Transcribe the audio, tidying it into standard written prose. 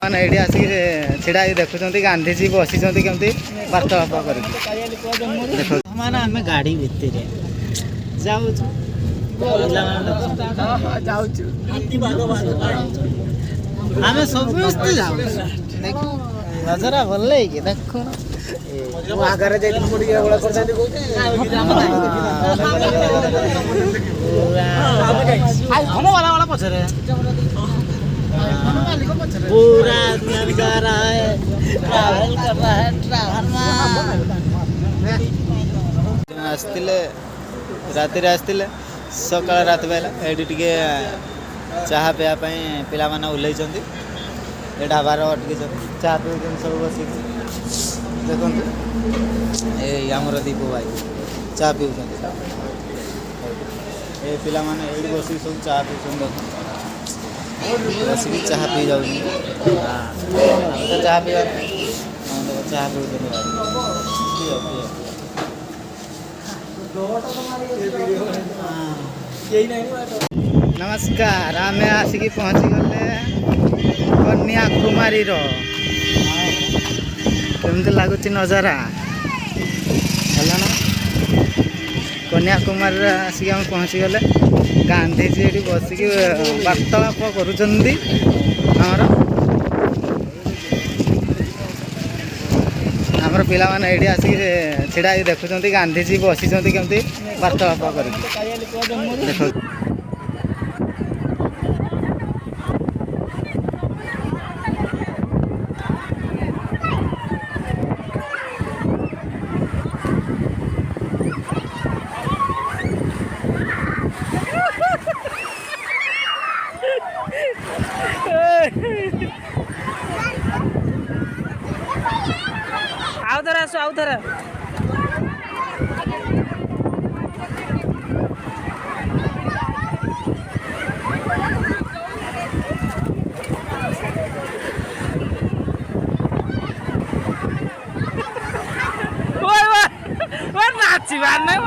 मैंने ये आसिक छिड़ा देखुं गांधीजी बसी केमती वार्तालाप कर आम गाड़ी भितर आम समस्ते नजरा भल देख पचर पूरा आदमी जा रहा है, ट्रैवल कर रहा है, राति आसते सकाल रात बेला ये चाह पीवाई पिला मैंने ओह्ल ढाबार अटकी चाह पी सब बस देखो आमर दीप भाई चाह पीऊँ ये पिला मैंने ये बस सब चाह पीछे बस चाह पी जाऊँ तो चाह पीवा चाह पी नमस्कार आम आसिक पहुँची गले कन्याकुमारी केमती लगुच नजारा है ना कन्याकुमारी आसिक आम पहुँची गले गांधीजी ये बसिक वार्तालाप कर पिला मैंने ये आसिक छिड़ा देखुं गांधीजी बसी केमती वार्तालाप कर देख आउ थर नाचबार नहीं